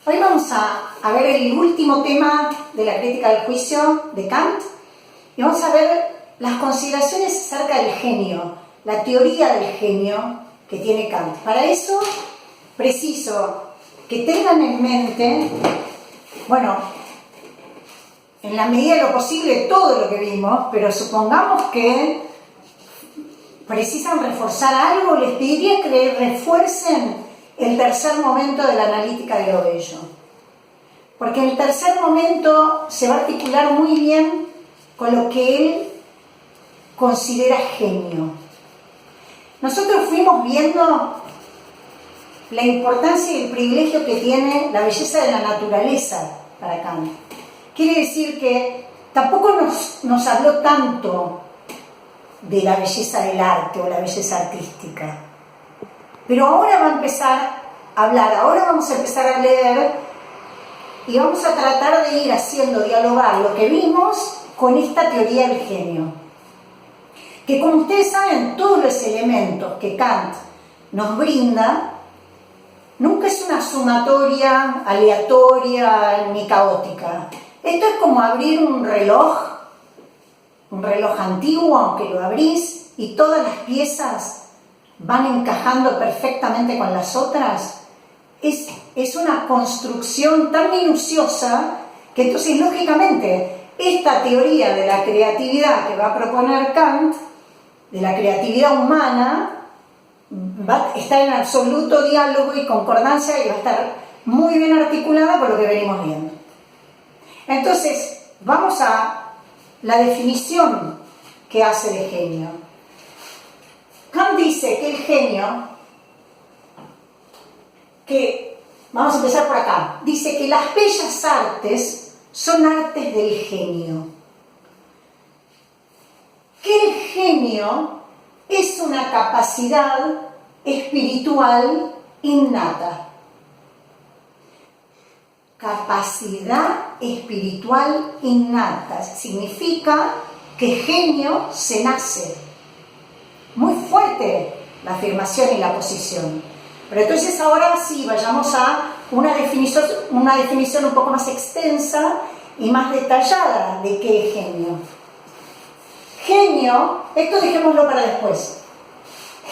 Hoy vamos a ver el último tema de la crítica del juicio de Kant y vamos a ver las consideraciones acerca del genio, la teoría del genio que tiene Kant. Para eso preciso que tengan en mente, bueno, en la medida de lo posible todo lo que vimos, pero supongamos que precisan reforzar algo, les pediría que refuercen el tercer momento de la analítica de lo bello. Porque el tercer momento se va a articular muy bien con lo que él considera genio. Nosotros fuimos viendo la importancia y el privilegio que tiene la belleza de la naturaleza para Kant. Quiere decir que tampoco nos habló tanto de la belleza del arte o la belleza artística. Pero ahora va a empezar a hablar, ahora vamos a empezar a leer y vamos a tratar de ir haciendo dialogar lo que vimos con esta teoría del genio. Que como ustedes saben, todos los elementos que Kant nos brinda nunca es una sumatoria aleatoria ni caótica. Esto es como abrir un reloj antiguo, aunque lo abrís y todas las piezas van encajando perfectamente con las otras. Es una construcción tan minuciosa que entonces lógicamente esta teoría de la creatividad que va a proponer Kant, de la creatividad humana, va a estar en absoluto diálogo y concordancia y va a estar muy bien articulada por lo que venimos viendo. Entonces, vamos a la definición que hace de genio. Kant dice que el genio, vamos a empezar por acá, dice que las bellas artes son artes del genio. Que el genio es una capacidad espiritual innata. Capacidad espiritual innata significa que genio se nace. Muy fuerte la afirmación y la posición. Pero entonces ahora sí, vayamos a una definición un poco más extensa y más detallada de qué es genio. Genio, esto dejémoslo para después.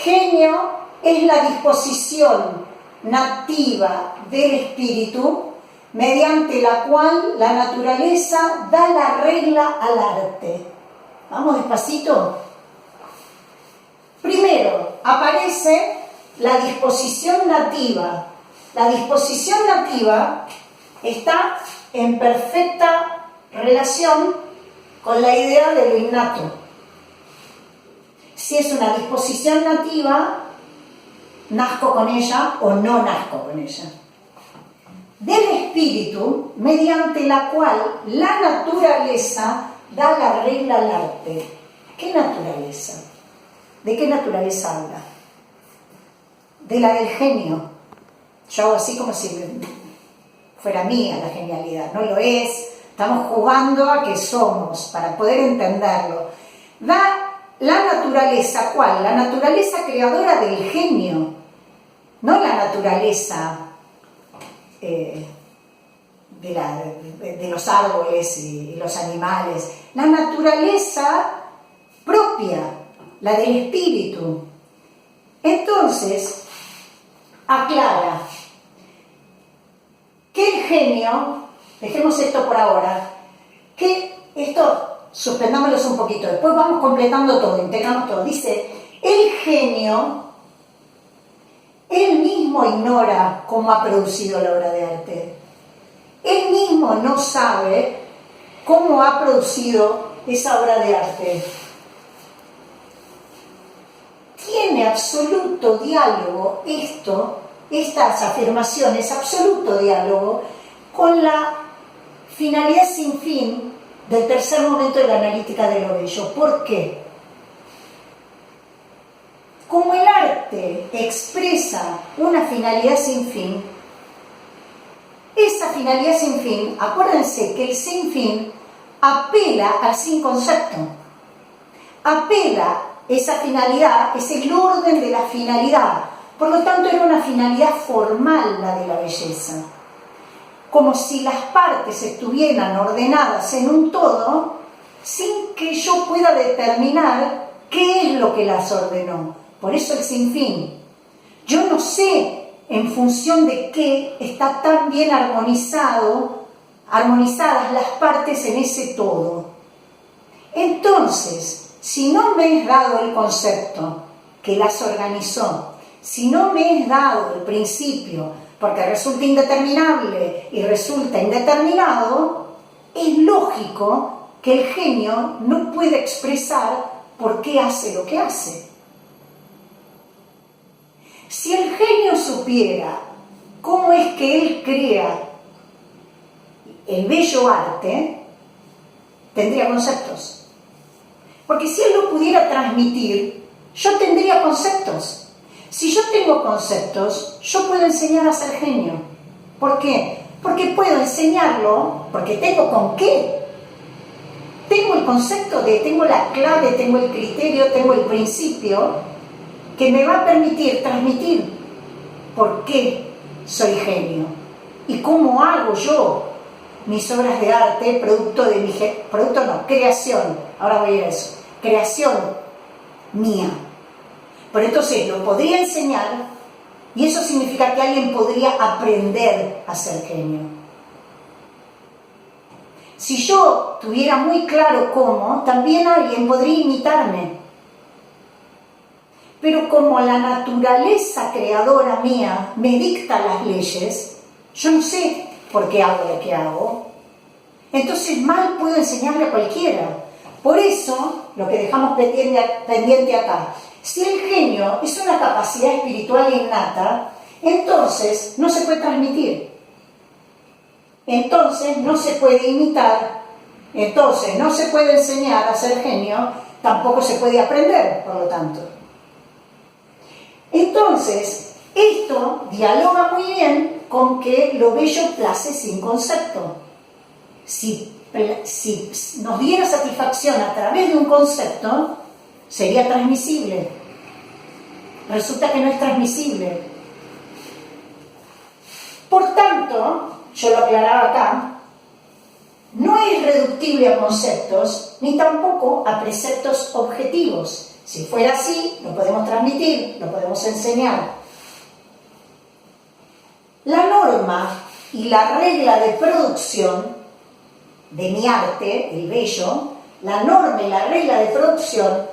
Genio es la disposición nativa del espíritu mediante la cual la naturaleza da la regla al arte. Vamos despacito. Primero, aparece la disposición nativa. La disposición nativa está en perfecta relación con la idea de lo innato. Si es una disposición nativa, nazco con ella o no nazco con ella. Del espíritu, mediante la cual la naturaleza da la regla al arte. ¿Qué naturaleza? ¿De qué naturaleza habla? De la del genio. Yo hago así como si fuera mía la genialidad. No lo es. Estamos jugando a que somos, para poder entenderlo. Da la naturaleza, ¿cuál? La naturaleza creadora del genio. No la naturaleza de los árboles y los animales. La naturaleza propia, la del espíritu. Entonces, aclara que el genio, dejemos esto por ahora, que esto suspendámoslo un poquito, después vamos completando todo, integramos todo. Dice, el genio, él mismo ignora cómo ha producido la obra de arte. Él mismo no sabe cómo ha producido esa obra de arte. Tiene absoluto diálogo estas afirmaciones, absoluto diálogo con la finalidad sin fin del tercer momento de la analítica de lo bello. ¿Por qué? Como el arte expresa una finalidad sin fin, esa finalidad sin fin, acuérdense que el sin fin apela al sin concepto, apela. Esa finalidad es el orden de la finalidad. Por lo tanto, era una finalidad formal la de la belleza. como si las partes estuvieran ordenadas en un todo, sin que yo pueda determinar qué es lo que las ordenó. Por eso el sinfín. Yo no sé en función de qué está tan bien armonizadas las partes en ese todo. Entonces, si no me es dado el concepto que las organizó, si no me es dado el principio, porque resulta indeterminable y resulta indeterminado, es lógico que el genio no puede expresar por qué hace lo que hace. Si el genio supiera cómo es que él crea el bello arte, tendría conceptos. Porque si él lo pudiera transmitir, yo tendría conceptos. Si yo tengo conceptos, yo puedo enseñar a ser genio. ¿Por qué? Porque puedo enseñarlo, porque tengo con qué. Tengo el concepto tengo la clave, tengo el criterio, tengo el principio que me va a permitir transmitir por qué soy genio y cómo hago yo mis obras de arte, creación, ahora voy a ir a eso, creación mía. Pero entonces lo podría enseñar y eso significa que alguien podría aprender a ser genio. Si yo tuviera muy claro cómo, también alguien podría imitarme. Pero como la naturaleza creadora mía me dicta las leyes, yo no sé por qué hago lo que hago. Entonces mal puedo enseñarle a cualquiera. Por eso, lo que dejamos pendiente acá, si el genio es una capacidad espiritual innata, entonces no se puede transmitir. Entonces no se puede imitar. Entonces no se puede enseñar a ser genio, tampoco se puede aprender, por lo tanto. Entonces, esto dialoga muy bien con que lo bello place sin concepto. Si nos diera satisfacción a través de un concepto, sería transmisible. Resulta que no es transmisible. Por tanto, yo lo aclaraba acá, no es reductible a conceptos, ni tampoco a preceptos objetivos. Si fuera así, lo podemos transmitir, lo podemos enseñar. La norma y la regla de producción de mi arte, el bello, la norma y la regla de producción,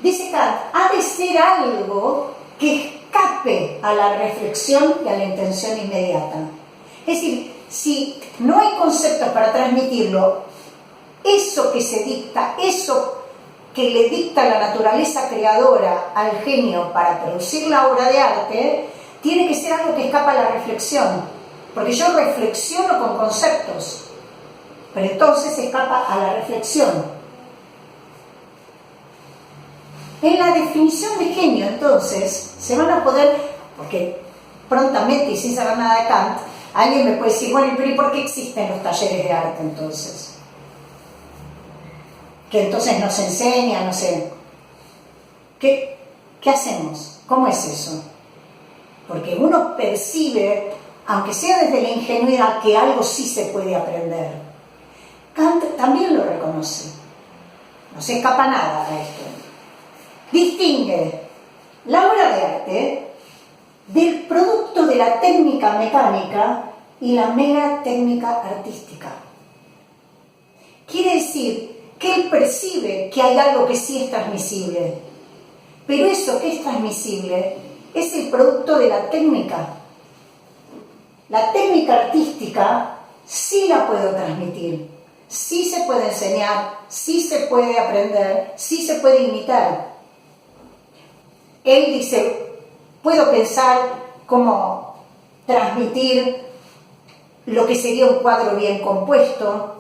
dice Kant, ha de ser algo que escape a la reflexión y a la intención inmediata. Es decir, si no hay conceptos para transmitirlo, eso que se dicta, eso que le dicta la naturaleza creadora al genio para producir la obra de arte, tiene que ser algo que escapa a la reflexión, porque yo reflexiono con conceptos, pero entonces escapa a la reflexión. En la definición de genio, entonces, se van a poder, porque prontamente y sin saber nada de Kant, alguien me puede decir, bueno, pero ¿y por qué existen los talleres de arte entonces? Que entonces nos enseña, no sé. ¿Qué hacemos? ¿Cómo es eso? Porque uno percibe, aunque sea desde la ingenuidad, que algo sí se puede aprender. Kant también lo reconoce. No se escapa nada a esto. Distingue la obra de arte del producto de la técnica mecánica y la mera técnica artística. Quiere decir que él percibe que hay algo que sí es transmisible, pero eso que es transmisible es el producto de la técnica. La técnica artística sí la puedo transmitir, sí se puede enseñar, sí se puede aprender, sí se puede imitar. Él dice, puedo pensar cómo transmitir lo que sería un cuadro bien compuesto.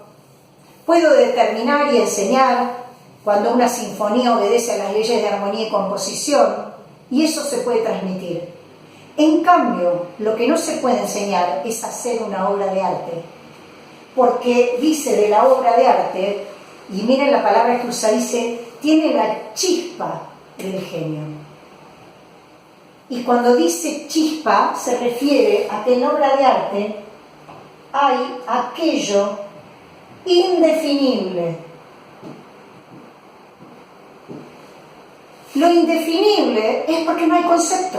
Puedo determinar y enseñar cuando una sinfonía obedece a las leyes de armonía y composición, y eso se puede transmitir. En cambio, lo que no se puede enseñar es hacer una obra de arte, porque dice de la obra de arte, y miren la palabra que usa, dice, tiene la chispa del genio. Y cuando dice chispa, se refiere a que en la obra de arte hay aquello indefinible. Lo indefinible es porque no hay concepto,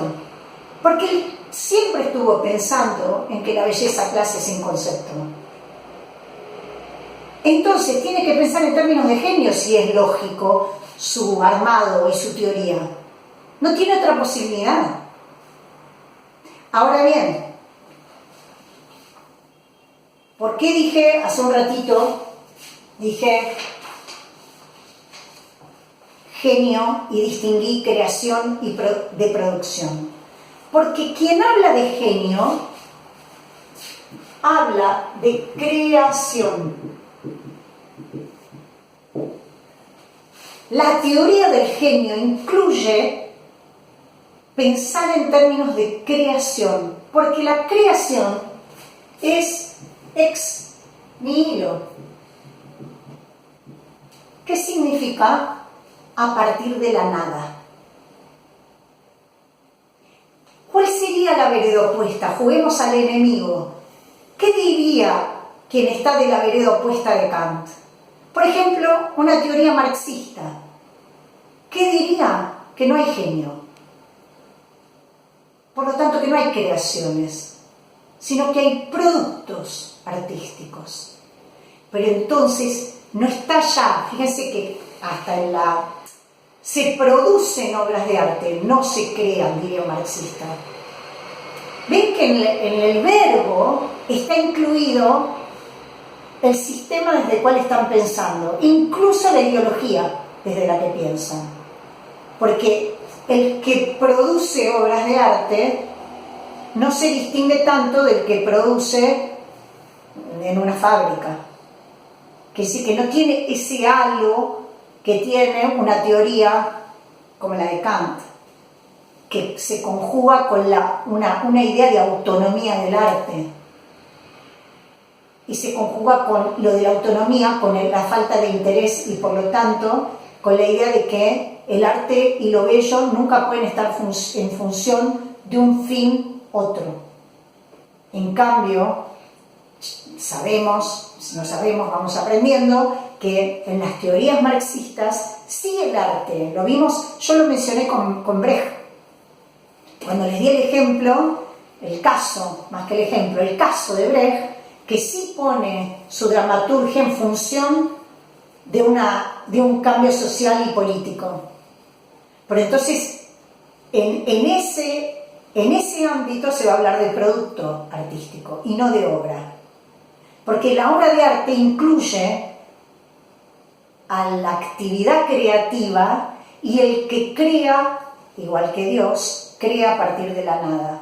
porque él siempre estuvo pensando en que la belleza clase sin concepto. Entonces tiene que pensar en términos de genio si es lógico su armado y su teoría. No tiene otra posibilidad. Ahora bien, ¿por qué dije hace un ratito, dije genio y distinguí creación y de producción? Porque quien habla de genio habla de creación. La teoría del genio incluye pensar en términos de creación, porque la creación es ex nihilo. ¿Qué significa? A partir de la nada. ¿Cuál sería la vereda opuesta? Juguemos al enemigo. ¿Qué diría quien está de la vereda opuesta de Kant? Por ejemplo, una teoría marxista. ¿Qué diría? Que no hay genio. Por lo tanto, que no hay creaciones, sino que hay productos artísticos. Pero entonces no está ya, fíjense que hasta en la... se producen obras de arte, no se crean, diría un marxista. Ven que en el verbo está incluido el sistema desde el cual están pensando, incluso la ideología desde la que piensan. Porque el que produce obras de arte no se distingue tanto del que produce en una fábrica. Que sí, que no tiene ese halo que tiene una teoría como la de Kant, que se conjuga con una idea de autonomía del arte. Y se conjuga con lo de la autonomía, con la falta de interés y por lo tanto con la idea de que el arte y lo bello nunca pueden estar en función de un fin otro. En cambio, sabemos, si no sabemos, vamos aprendiendo que en las teorías marxistas sí el arte, lo vimos, yo lo mencioné con Brecht. Cuando les di el ejemplo, el caso, más que el ejemplo, el caso de Brecht, que sí pone su dramaturgia en función de un cambio social y político. Pero entonces, en ese ámbito se va a hablar de producto artístico y no de obra. Porque la obra de arte incluye a la actividad creativa y el que crea, igual que Dios, crea a partir de la nada.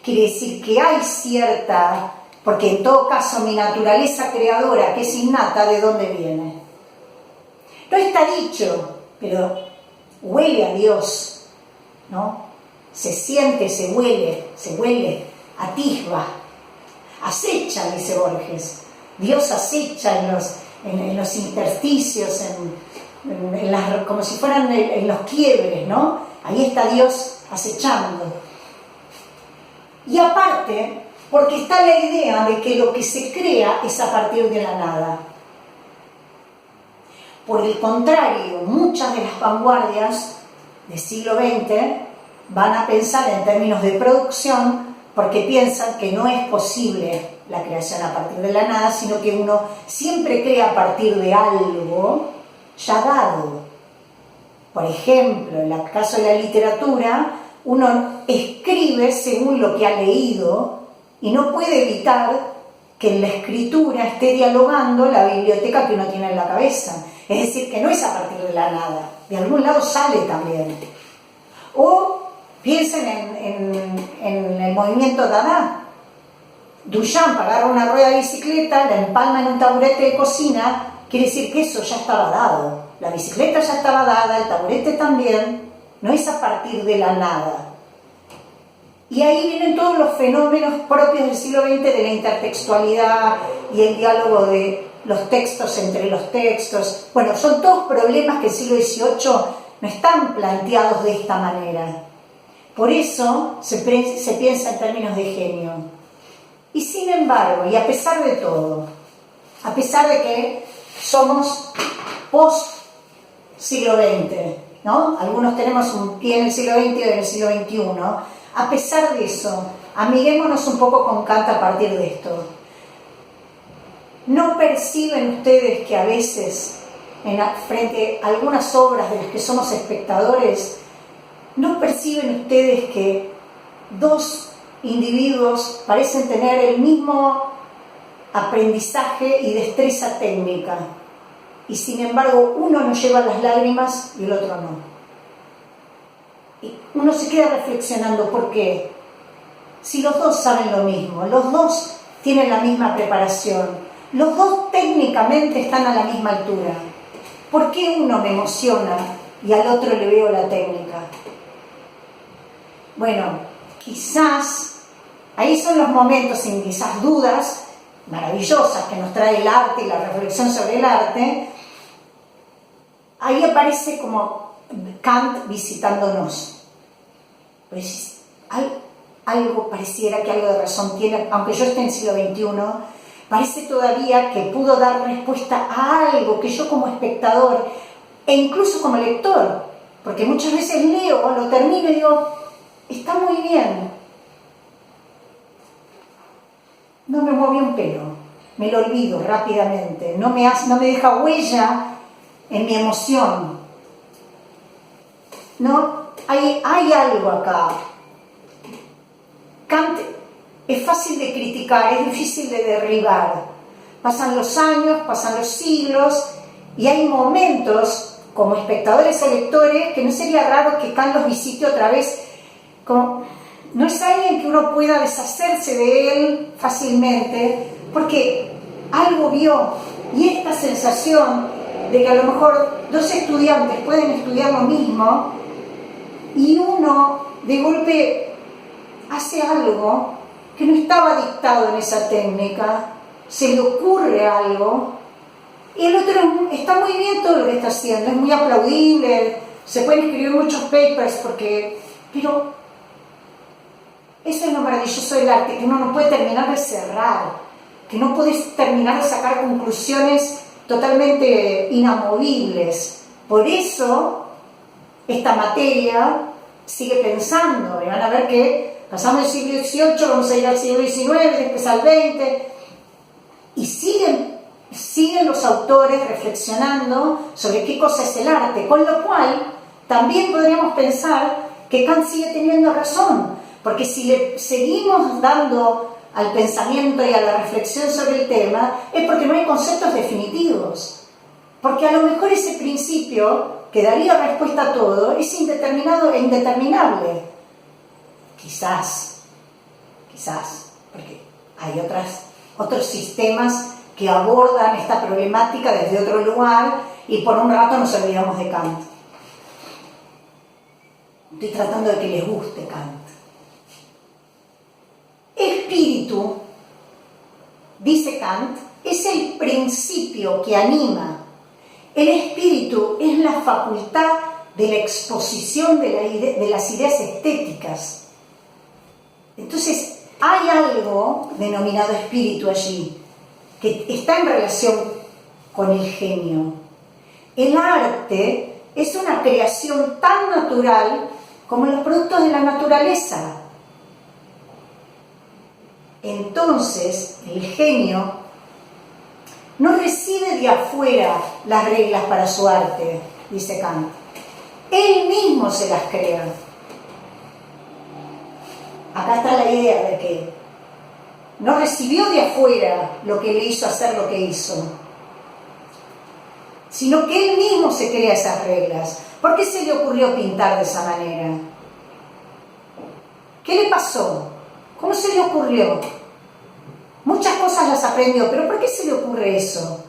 Quiere decir que hay cierta, porque en todo caso mi naturaleza creadora, que es innata, ¿de dónde viene? No está dicho, pero huele a Dios, ¿no? Se siente, se huele, atisba, acecha, dice Borges. Dios acecha en los intersticios, como si fueran en los quiebres, ¿no? Ahí está Dios acechando. Y aparte, porque está la idea de que lo que se crea es a partir de la nada. Por el contrario, muchas de las vanguardias del siglo XX van a pensar en términos de producción porque piensan que no es posible la creación a partir de la nada, sino que uno siempre crea a partir de algo ya dado. Por ejemplo, en el caso de la literatura, uno escribe según lo que ha leído y no puede evitar que en la escritura esté dialogando la biblioteca que uno tiene en la cabeza. Es decir, que no es a partir de la nada, de algún lado sale también. O piensen en el movimiento Dada. Duchamp agarra una rueda de bicicleta, la empalma en un taburete de cocina, quiere decir que eso ya estaba dado. La bicicleta ya estaba dada, el taburete también, no es a partir de la nada. Y ahí vienen todos los fenómenos propios del siglo XX de la intertextualidad y el diálogo de los textos entre los textos. Bueno, son todos problemas que el siglo XVIII no están planteados de esta manera. Por eso se piensa en términos de genio. Y sin embargo, y a pesar de todo, a pesar de que somos post siglo XX, ¿no? Algunos tenemos un pie en el siglo XX y en el siglo XXI, a pesar de eso, amiguémonos un poco con Kant a partir de esto. ¿No perciben ustedes que a veces, frente a algunas obras de las que somos espectadores, no perciben ustedes que dos individuos parecen tener el mismo aprendizaje y destreza técnica, y sin embargo uno no lleva las lágrimas y el otro no? Y uno se queda reflexionando, ¿por qué? Si los dos saben lo mismo, los dos tienen la misma preparación, los dos técnicamente están a la misma altura, ¿por qué uno me emociona y al otro le veo la técnica? Bueno, quizás ahí son los momentos en que esas dudas maravillosas que nos trae el arte y la reflexión sobre el arte, ahí aparece como Kant visitándonos. Pues algo pareciera que algo de razón tiene, aunque yo esté en el siglo XXI, parece todavía que pudo dar respuesta a algo que yo como espectador e incluso como lector, porque muchas veces leo, lo termino y digo, está muy bien, no me mueve un pelo, me lo olvido rápidamente, no me deja huella en mi emoción. No, hay algo acá. Kant es fácil de criticar, es difícil de derribar. Pasan los años, pasan los siglos, y hay momentos, como espectadores o lectores, que no sería raro que Kant los visite otra vez. Como, no es alguien que uno pueda deshacerse de él fácilmente, porque algo vio, y esta sensación de que a lo mejor dos estudiantes pueden estudiar lo mismo, y uno de golpe hace algo que no estaba dictado en esa técnica, se le ocurre algo, y el otro está muy bien todo lo que está haciendo, es muy aplaudible, se pueden escribir muchos papers, pero eso es lo maravilloso del arte, que uno no puede terminar de cerrar, que no puedes terminar de sacar conclusiones totalmente inamovibles. Por eso esta materia sigue pensando, y van a ver que pasamos del siglo XVIII, vamos a ir al siglo XIX, después al XX, y siguen los autores reflexionando sobre qué cosa es el arte, con lo cual también podríamos pensar que Kant sigue teniendo razón, porque si le seguimos dando al pensamiento y a la reflexión sobre el tema, es porque no hay conceptos definitivos, porque a lo mejor ese principio que daría respuesta a todo es indeterminado e indeterminable. Quizás, porque hay otros sistemas que abordan esta problemática desde otro lugar, y por un rato nos olvidamos de Kant. Estoy tratando de que les guste Kant. Espíritu, dice Kant, es el principio que anima. El espíritu es la facultad de la exposición de las ideas estéticas. Entonces, hay algo denominado espíritu allí, que está en relación con el genio. El arte es una creación tan natural como los productos de la naturaleza. Entonces, el genio no recibe de afuera las reglas para su arte, dice Kant. Él mismo se las crea. Acá está la idea de que no recibió de afuera lo que le hizo hacer lo que hizo, sino que él mismo se crea esas reglas. ¿Por qué se le ocurrió pintar de esa manera? ¿Qué le pasó? ¿Cómo se le ocurrió? Muchas cosas las aprendió, pero ¿por qué se le ocurre eso?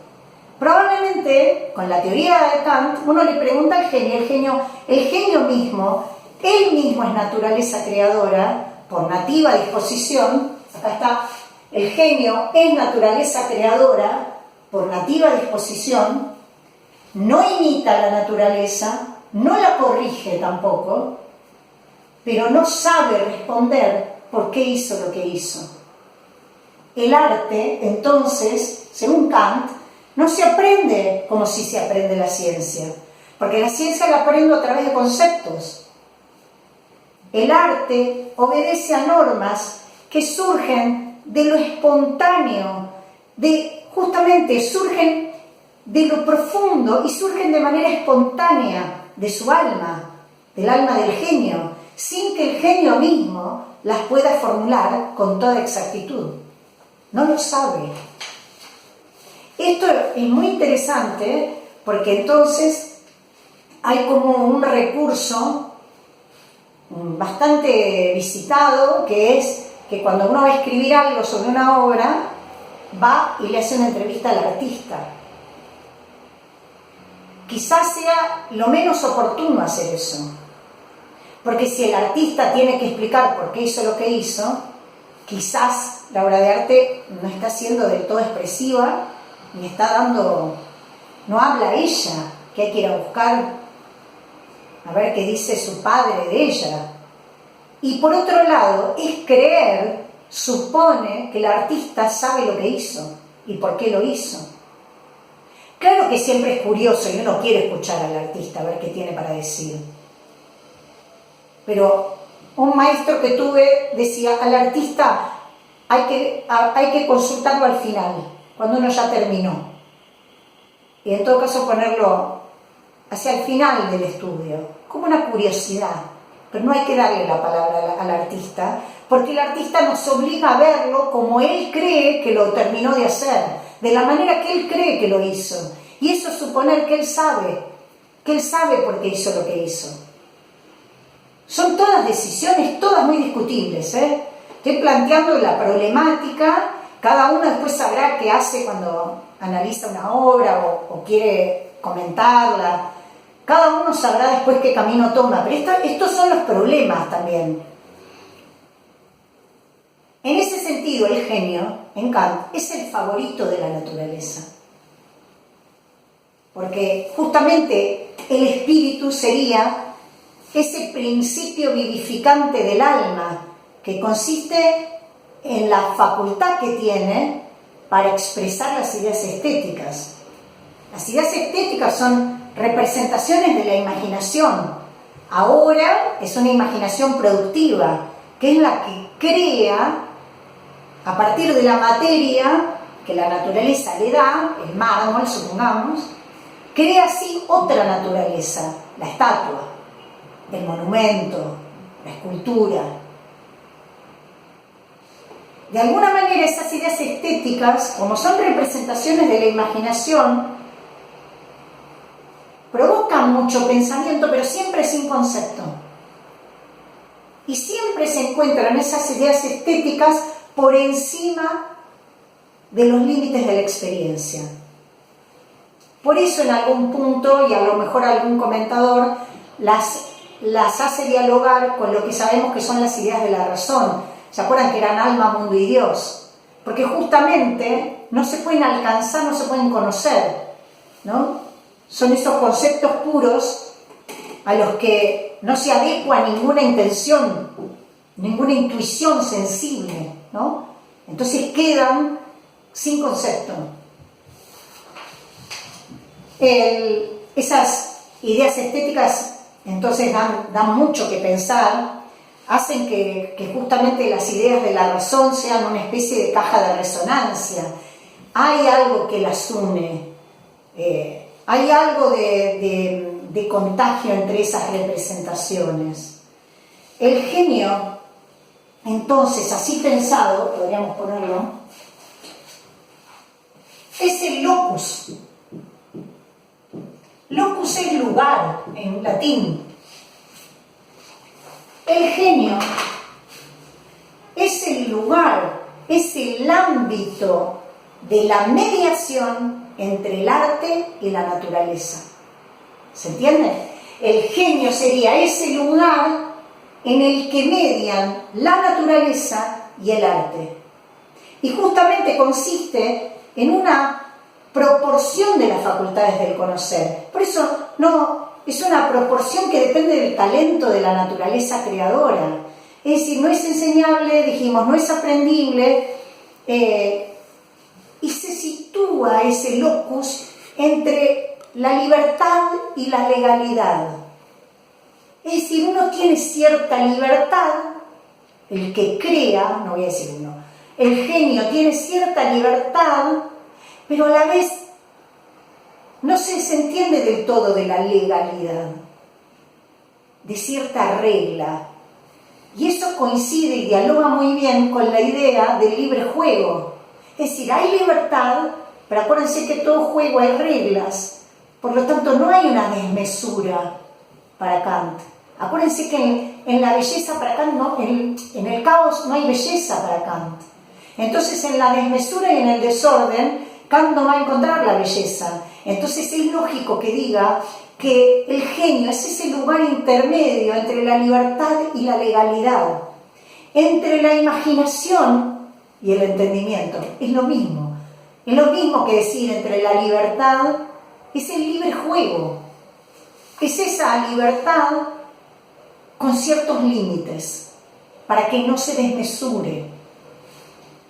Probablemente, con la teoría de Kant, uno le pregunta al genio, el genio mismo, él mismo es naturaleza creadora, por nativa disposición. Acá está, el genio es naturaleza creadora, por nativa disposición, no imita la naturaleza, no la corrige tampoco, pero no sabe responder por qué hizo lo que hizo. el arte, entonces, según Kant, no se aprende como si se aprende la ciencia, porque la ciencia la aprendo a través de conceptos. El arte obedece a normas que surgen de lo espontáneo, justamente surgen de lo profundo y surgen de manera espontánea de su alma, del alma del genio, sin que el genio mismo las pueda formular con toda exactitud. No lo sabe. Esto es muy interesante porque entonces hay como un recurso bastante visitado, que es que cuando uno va a escribir algo sobre una obra, va y le hace una entrevista al artista. Quizás sea lo menos oportuno hacer eso, porque si el artista tiene que explicar por qué hizo lo que hizo, quizás la obra de arte no está siendo del todo expresiva, ni está dando, no habla ella, que hay que ir a buscar a ver qué dice su padre de ella. Y por otro lado, es creer, supone que el artista sabe lo que hizo y por qué lo hizo. Claro que siempre es curioso y uno quiere escuchar al artista, a ver qué tiene para decir. Pero un maestro que tuve decía, al artista hay que consultarlo al final, cuando uno ya terminó. Y en todo caso ponerlo hacia el final del estudio, como una curiosidad. Pero no hay que darle la palabra al artista, porque el artista nos obliga a verlo como él cree que lo terminó de hacer, de la manera que él cree que lo hizo. Y eso es suponer que él sabe por qué hizo lo que hizo. Son todas decisiones, todas muy discutibles, ¿eh? Estoy planteando la problemática, cada uno después sabrá qué hace cuando analiza una obra o quiere comentarla. Cada uno sabrá después qué camino toma, pero estos son los problemas también. En ese sentido, el genio, en Kant, es el favorito de la naturaleza. Porque justamente el espíritu sería ese principio vivificante del alma, que consiste en la facultad que tiene para expresar las ideas estéticas. Las ideas estéticas son representaciones de la imaginación. Ahora es una imaginación productiva, que es la que crea, a partir de la materia que la naturaleza le da, el mármol, supongamos, crea así otra naturaleza, la estatua, el monumento, la escultura. De alguna manera esas ideas estéticas, como son representaciones de la imaginación, provocan mucho pensamiento, pero siempre sin concepto. Y siempre se encuentran esas ideas estéticas por encima de los límites de la experiencia. Por eso en algún punto, y a lo mejor algún comentador, las hace dialogar con lo que sabemos que son las ideas de la razón. ¿Se acuerdan que eran alma, mundo y Dios? Porque justamente no se pueden alcanzar, no se pueden conocer, ¿no? Son esos conceptos puros a los que no se adecua ninguna intención, ninguna intuición sensible, ¿no? Entonces quedan sin concepto. Esas ideas estéticas entonces dan mucho que pensar, hacen que justamente las ideas de la razón sean una especie de caja de resonancia. Hay algo que las une, hay algo de contagio entre esas representaciones. El genio, entonces, así pensado, podríamos ponerlo, es el locus. Locus es lugar en latín. El genio es el lugar, es el ámbito de la mediación entre el arte y la naturaleza. ¿Se entiende? El genio sería ese lugar en el que median la naturaleza y el arte. Y justamente consiste en una proporción de las facultades del conocer. Por eso no es una proporción que depende del talento de la naturaleza creadora. Es decir, no es enseñable, dijimos, no es aprendible, y se sitúa ese locus entre la libertad y la legalidad. Es decir, uno tiene cierta libertad, el que crea, no voy a decir uno, el genio tiene cierta libertad, pero a la vez no se entiende del todo de la legalidad, de cierta regla. Y eso coincide y dialoga muy bien con la idea del libre juego. Es decir, hay libertad, pero acuérdense que todo juego hay reglas, por lo tanto no hay una desmesura para Kant. Acuérdense que en la belleza para Kant, no, en el caos no hay belleza para Kant. Entonces en la desmesura y en el desorden, Kant no va a encontrar la belleza. Entonces es lógico que diga que el genio es ese lugar intermedio entre la libertad y la legalidad, entre la imaginación y el entendimiento. Es lo mismo. Es lo mismo que decir entre la libertad, es el libre juego. Es esa libertad con ciertos límites, para que no se desmesure.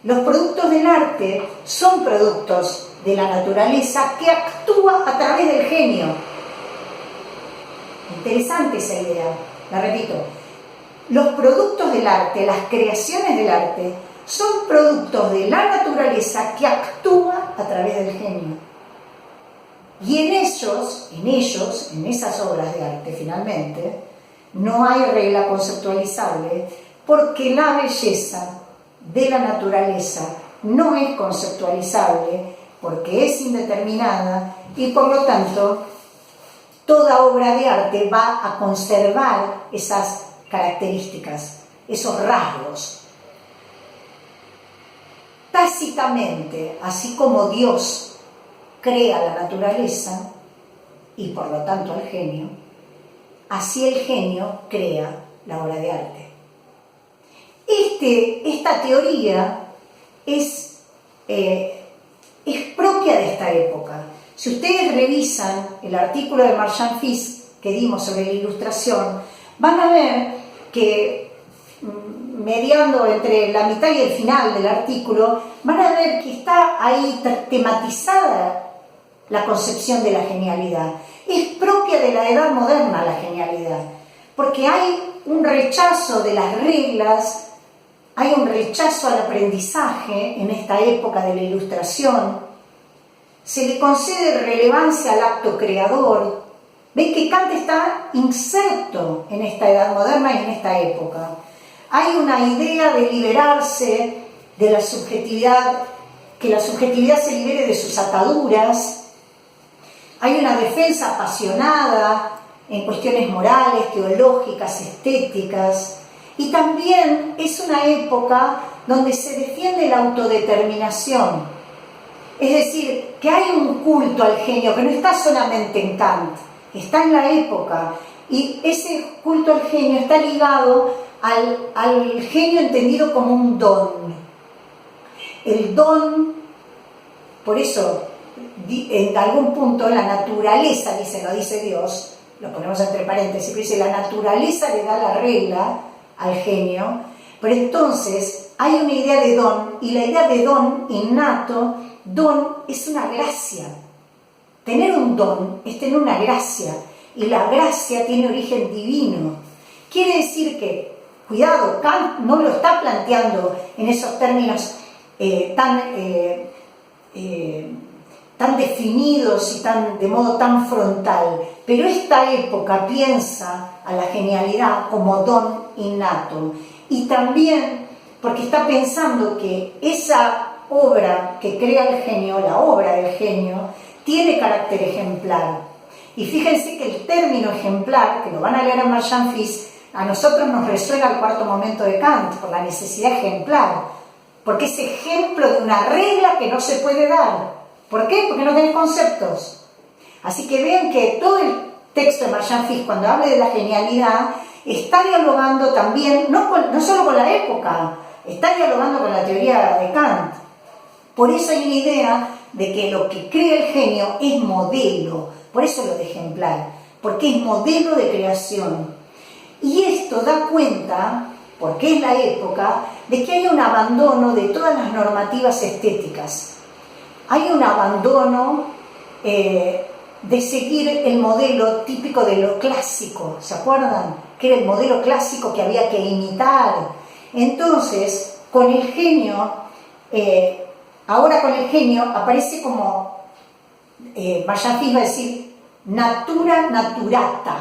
Los productos del arte son productos de la naturaleza que actúa a través del genio. Interesante esa idea, la repito. Los productos del arte, las creaciones del arte, son productos de la naturaleza que actúa a través del genio. Y en esas obras de arte, finalmente, no hay regla conceptualizable, porque la belleza de la naturaleza no es conceptualizable, porque es indeterminada y por lo tanto toda obra de arte va a conservar esas características, esos rasgos. Tácitamente, así como Dios crea la naturaleza y por lo tanto el genio, así el genio crea la obra de arte. Esta teoría es propia de esta época. Si ustedes revisan el artículo de Marchand Fils que dimos sobre la Ilustración, van a ver que mediando entre la mitad y el final del artículo, van a ver que está ahí tematizada la concepción de la genialidad. Es propia de la edad moderna la genialidad, porque hay un rechazo de las reglas, hay un rechazo al aprendizaje en esta época de la Ilustración, se le concede relevancia al acto creador. Ven que Kant está inserto en esta edad moderna y en esta época. Hay una idea de liberarse de la subjetividad, que la subjetividad se libere de sus ataduras. Hay una defensa apasionada en cuestiones morales, teológicas, estéticas. Y también es una época donde se defiende la autodeterminación. Es decir, que hay un culto al genio que no está solamente en Kant, está en la época. Y ese culto al genio está ligado al genio entendido como un don. El don, por eso, en algún punto, la naturaleza, lo dice Dios, lo ponemos entre paréntesis, pero dice, la naturaleza le da la regla al genio, pero entonces hay una idea de don, y la idea de don innato, don es una gracia. Tener un don es tener una gracia, y la gracia tiene origen divino. Quiere decir que, cuidado, Kant no lo está planteando en esos términos tan definidos y de modo tan frontal, pero esta época piensa a la genialidad como don innato, y también porque está pensando que esa obra que crea el genio, la obra del genio, tiene carácter ejemplar. Y fíjense que el término ejemplar, que lo van a leer en Marchand Fils, a nosotros nos resuena el cuarto momento de Kant, por la necesidad ejemplar, porque es ejemplo de una regla que no se puede dar. ¿Por qué? Porque no tiene conceptos. Así que vean que todo el texto de Marchand Fils, cuando habla de la genialidad, está dialogando también, no solo con la época, está dialogando con la teoría de Kant. Por eso hay una idea de que lo que crea el genio es modelo, por eso lo de ejemplar, porque es modelo de creación. Y esto da cuenta porque es la época, de que hay un abandono de todas las normativas estéticas. Hay un abandono de seguir el modelo típico de lo clásico, ¿se acuerdan? Que era el modelo clásico que había que imitar. Entonces, con el genio, ahora con el genio aparece como, Bayafis va a decir, natura naturata.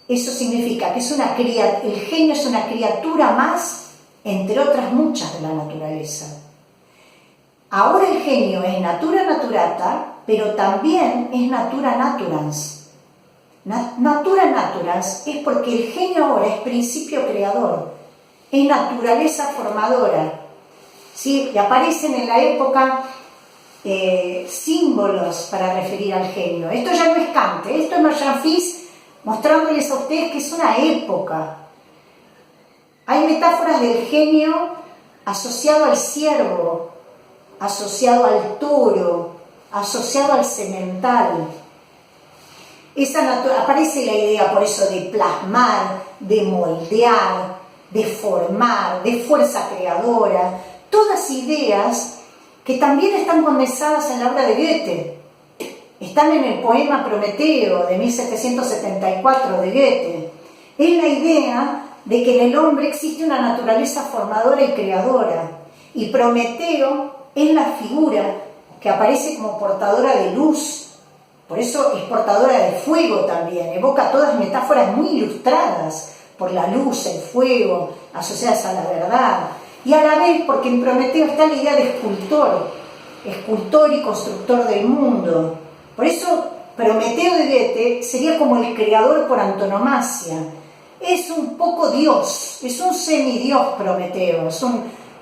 Eso significa que el genio es una criatura más, entre otras muchas de la naturaleza. Ahora el genio es natura naturata, pero también es natura naturans. Natura naturans es porque el genio ahora es principio creador, es naturaleza formadora. ¿Sí? Y aparecen en la época símbolos para referir al genio. Esto ya no es Kant, esto es Bayafis mostrándoles a ustedes que es una época. Hay metáforas del genio asociado al ciervo, asociado al toro, asociado al semental. Aparece la idea, por eso, de plasmar, de moldear, de formar, de fuerza creadora, todas ideas que también están condensadas en la obra de Goethe. Están en el poema Prometeo de 1774 de Goethe. Es la idea de que en el hombre existe una naturaleza formadora y creadora. Y Prometeo es la figura que aparece como portadora de luz. Por eso es portadora de fuego también. Evoca todas metáforas muy ilustradas por la luz, el fuego, asociadas a la verdad. Y a la vez, porque en Prometeo está la idea de escultor y constructor del mundo. Por eso Prometeo de Goethe sería como el creador por antonomasia. Es un poco Dios, es un semidios Prometeo,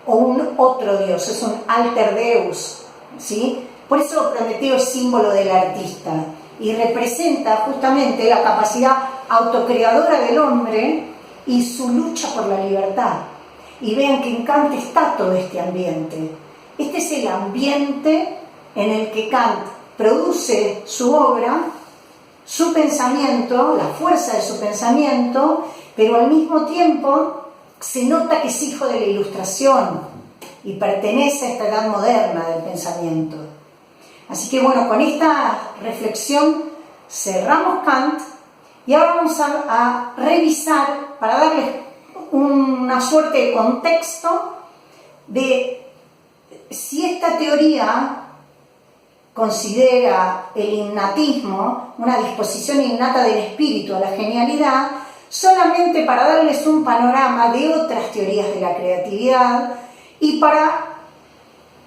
o un otro Dios, es un alter deus, ¿sí? Por eso Prometeo es símbolo del artista y representa justamente la capacidad autocreadora del hombre y su lucha por la libertad. Y vean que en Kant está todo este ambiente. Este es el ambiente en el que Kant produce su obra, su pensamiento, la fuerza de su pensamiento, pero al mismo tiempo se nota que es hijo de la Ilustración y pertenece a esta edad moderna del pensamiento. Así que bueno, con esta reflexión cerramos Kant y ahora vamos a revisar, para darles una suerte de contexto de si esta teoría considera el innatismo, una disposición innata del espíritu a la genialidad, solamente para darles un panorama de otras teorías de la creatividad y para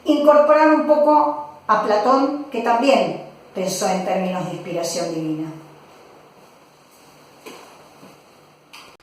incorporar un poco a Platón, que también pensó en términos de inspiración divina.